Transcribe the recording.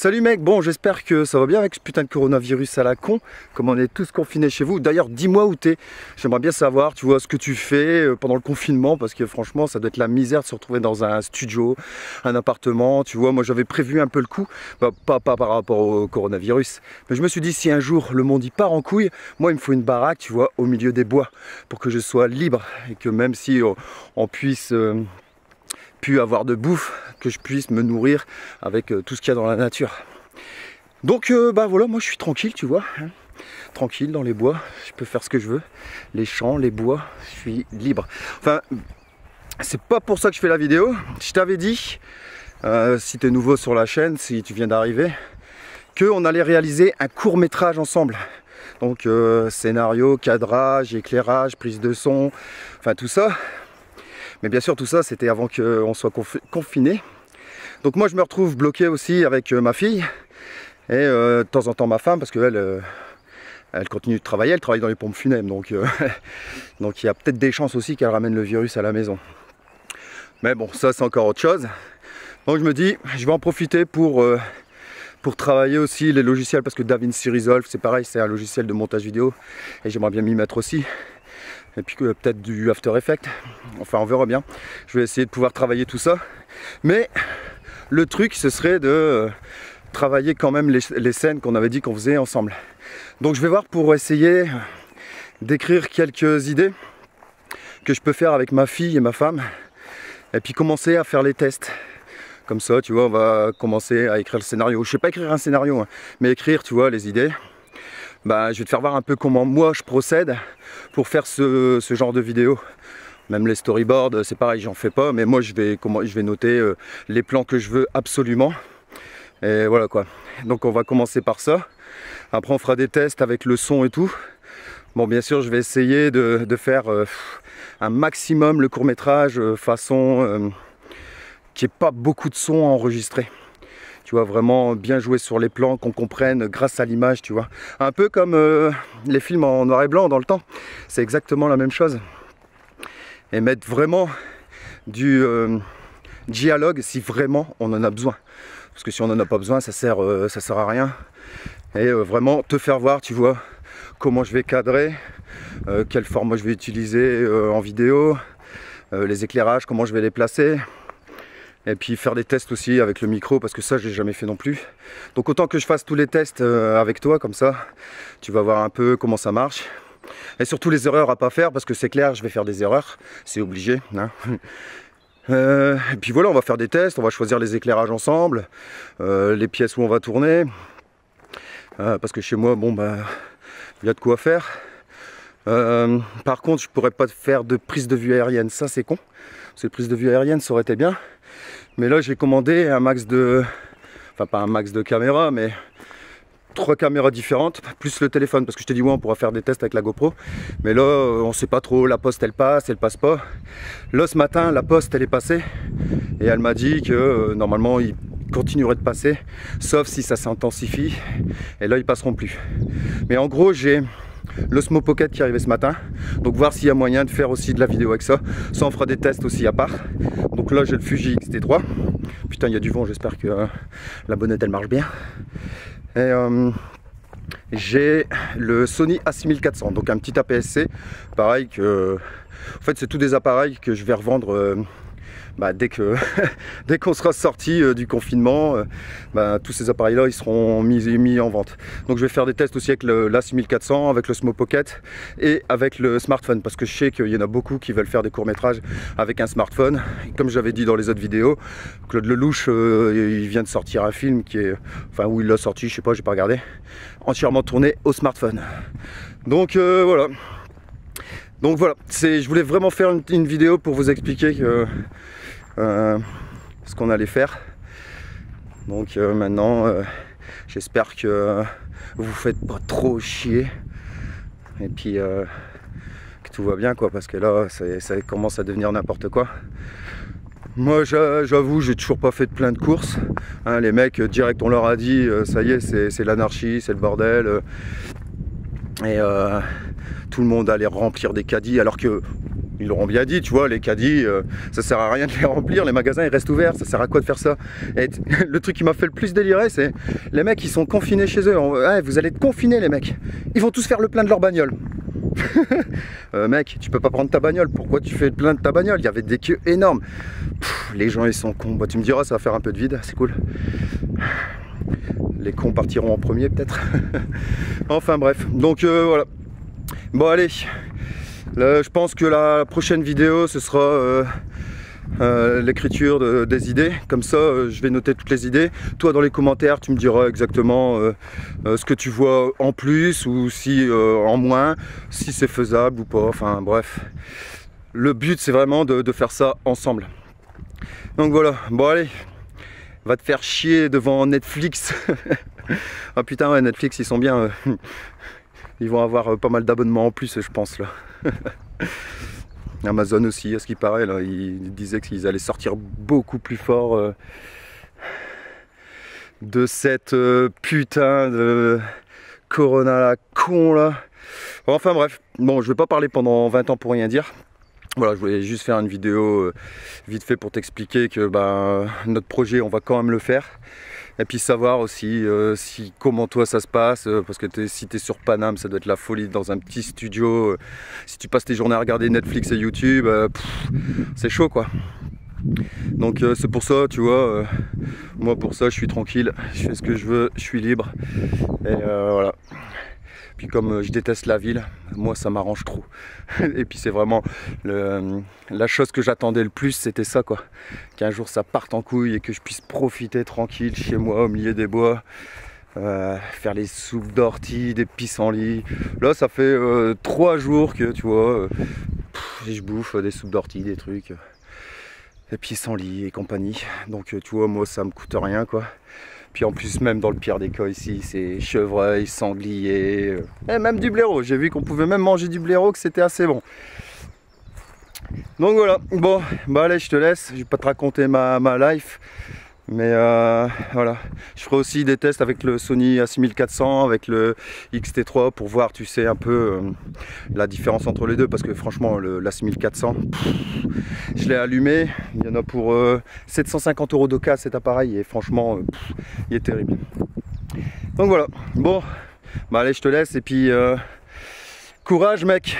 Salut mec, bon j'espère que ça va bien avec ce putain de coronavirus à la con, comme on est tous confinés chez vous. D'ailleurs dis-moi où t'es, j'aimerais bien savoir, tu vois, ce que tu fais pendant le confinement, parce que franchement ça doit être la misère de se retrouver dans un studio, un appartement, tu vois. Moi j'avais prévu un peu le coup, pas par rapport au coronavirus, mais je me suis dit si un jour le monde y part en couille, moi il me faut une baraque, tu vois, au milieu des bois, pour que je sois libre, et que même si on puisse... puis avoir de bouffe, que je puisse me nourrir avec tout ce qu'il y a dans la nature. Donc voilà, moi je suis tranquille, tu vois, hein, tranquille dans les bois, je peux faire ce que je veux, les champs, les bois, je suis libre. Enfin, c'est pas pour ça que je fais la vidéo. Je t'avais dit, si tu es nouveau sur la chaîne, si tu viens d'arriver, qu'on allait réaliser un court-métrage ensemble. Donc scénario, cadrage, éclairage, prise de son, enfin tout ça. Mais bien sûr tout ça c'était avant qu'on soit confiné. Donc moi je me retrouve bloqué aussi avec ma fille et de temps en temps ma femme, parce qu'elle elle continue de travailler, elle travaille dans les pompes funèbres, donc il y a peut-être des chances aussi qu'elle ramène le virus à la maison. Mais bon, ça c'est encore autre chose. Donc je me dis, je vais en profiter pour travailler aussi les logiciels, parce que DaVinci Resolve c'est pareil, c'est un logiciel de montage vidéo et j'aimerais bien m'y mettre aussi. Et puis peut-être du After Effects, enfin on verra bien. Je vais essayer de pouvoir travailler tout ça, mais le truc ce serait de travailler quand même les scènes qu'on avait dit qu'on faisait ensemble. Donc je vais voir pour essayer d'écrire quelques idées que je peux faire avec ma fille et ma femme, et puis commencer à faire les tests. Comme ça, tu vois, on va commencer à écrire le scénario. Je sais pas écrire un scénario, hein, mais écrire, tu vois, les idées. Bah, je vais te faire voir un peu comment moi je procède pour faire ce genre de vidéo. Même les storyboards, c'est pareil, j'en fais pas, mais moi je vais noter les plans que je veux absolument. Et voilà quoi. Donc on va commencer par ça. Après on fera des tests avec le son et tout. Bon, bien sûr je vais essayer de faire un maximum le court-métrage façon qu'il n'y ait pas beaucoup de sons enregistrés. Tu vois, vraiment bien jouer sur les plans, qu'on comprenne grâce à l'image, tu vois. Un peu comme les films en noir et blanc dans le temps. C'est exactement la même chose. Et mettre vraiment du dialogue si vraiment on en a besoin. Parce que si on n'en a pas besoin, ça sert à rien. Et vraiment te faire voir, tu vois, comment je vais cadrer, quel format je vais utiliser en vidéo, les éclairages, comment je vais les placer. Et puis faire des tests aussi avec le micro, parce que ça je l'ai jamais fait non plus. Donc autant que je fasse tous les tests avec toi, comme ça tu vas voir un peu comment ça marche. Et surtout les erreurs à pas faire, parce que c'est clair, je vais faire des erreurs, c'est obligé, hein. Et puis voilà, on va faire des tests, on va choisir les éclairages ensemble, les pièces où on va tourner. Parce que chez moi, bon bah, il y a de quoi faire. Par contre, je pourrais pas faire de prise de vue aérienne, ça c'est con. Parce que prise de vue aérienne, ça aurait été bien. Mais là, j'ai commandé un max de... Enfin, pas un max de caméras, mais 3 caméras différentes, plus le téléphone. Parce que je t'ai dit, ouais, on pourra faire des tests avec la GoPro. Mais là, on sait pas trop, la poste, elle passe pas. Là, ce matin, la poste, elle est passée. Et elle m'a dit que, normalement, il continuerait de passer. Sauf si ça s'intensifie. Et là, ils passeront plus. Mais en gros, j'ai... l'Osmo Pocket qui est arrivé ce matin, donc voir s'il y a moyen de faire aussi de la vidéo avec ça. Ça on fera des tests aussi à part. Donc là j'ai le Fuji X-T3, putain il y a du vent, j'espère que la bonnette elle marche bien. Et j'ai le Sony A6400, donc un petit APS-C, pareil que... En fait c'est tous des appareils que je vais revendre dès qu'on sera sorti du confinement, tous ces appareils là ils seront mis en vente. Donc je vais faire des tests aussi avec l'A6400, avec le Osmo Pocket et avec le smartphone, parce que je sais qu'il y en a beaucoup qui veulent faire des courts-métrages avec un smartphone. Et comme j'avais dit dans les autres vidéos, Claude Lelouch il vient de sortir un film qui est, enfin où il l'a sorti, je sais pas, j'ai pas regardé, entièrement tourné au smartphone. Donc voilà. Donc voilà, je voulais vraiment faire une vidéo pour vous expliquer ce qu'on allait faire. Donc maintenant, j'espère que vous vous faites pas trop chier. Et puis que tout va bien quoi, parce que là, ça commence à devenir n'importe quoi. Moi j'avoue, j'ai toujours pas fait de plein de courses. Hein, les mecs, direct on leur a dit, ça y est, c'est l'anarchie, c'est le bordel. Et tout le monde allait remplir des caddies, alors que Ils l'auront bien dit, tu vois, les caddies, ça sert à rien de les remplir, les magasins ils restent ouverts, ça sert à quoi de faire ça? Et le truc qui m'a fait le plus délirer, c'est les mecs ils sont confinés chez eux. Ouais, vous allez être confinés les mecs. Ils vont tous faire le plein de leur bagnole. Mec, tu peux pas prendre ta bagnole, pourquoi tu fais le plein de ta bagnole? Il y avait des queues énormes. Les gens ils sont cons. Bah, tu me diras, ça va faire un peu de vide, c'est cool. Les cons partiront en premier peut-être. Enfin bref, donc voilà. Bon allez, là, je pense que la prochaine vidéo ce sera l'écriture des idées. Comme ça je vais noter toutes les idées. Toi dans les commentaires tu me diras exactement ce que tu vois en plus ou si en moins, si c'est faisable ou pas, enfin bref. Le but c'est vraiment de faire ça ensemble. Donc voilà, bon allez, va te faire chier devant Netflix. Ah putain ouais, Netflix ils sont bien, ils vont avoir pas mal d'abonnements en plus je pense là. Amazon aussi, à ce qui paraît là, ils disaient qu'ils allaient sortir beaucoup plus fort de cette putain de Corona là, con là. Enfin bref, bon je vais pas parler pendant 20 ans pour rien dire. Voilà, je voulais juste faire une vidéo vite fait pour t'expliquer que notre projet on va quand même le faire. Et puis savoir aussi comment toi ça se passe, parce que si tu es sur Paname, ça doit être la folie dans un petit studio. Si tu passes tes journées à regarder Netflix et YouTube, c'est chaud quoi. Donc c'est pour ça, tu vois, moi pour ça je suis tranquille, je fais ce que je veux, je suis libre. Et voilà. Puis comme je déteste la ville, moi ça m'arrange trop. Et puis c'est vraiment la chose que j'attendais le plus, c'était ça quoi. Qu'un jour ça parte en couille et que je puisse profiter tranquille chez moi au milieu des bois. Faire les soupes d'ortie, des pissenlits. Là ça fait 3 jours que tu vois, je bouffe des soupes d'ortie, des trucs. Des pissenlits et compagnie. Donc tu vois, moi ça me coûte rien quoi. Puis en plus même dans le pire des cas ici, c'est chevreuil, sanglier, et même du blaireau. J'ai vu qu'on pouvait même manger du blaireau, que c'était assez bon. Donc voilà, bon, bah allez je te laisse, je vais pas te raconter ma life. Mais voilà, je ferai aussi des tests avec le Sony A6400, avec le X-T3 pour voir, tu sais, un peu la différence entre les deux. Parce que franchement, l'A6400, je l'ai allumé, il y en a pour 750 € d'occasion cet appareil et franchement, il est terrible. Donc voilà, bon, bah allez, je te laisse et puis courage mec.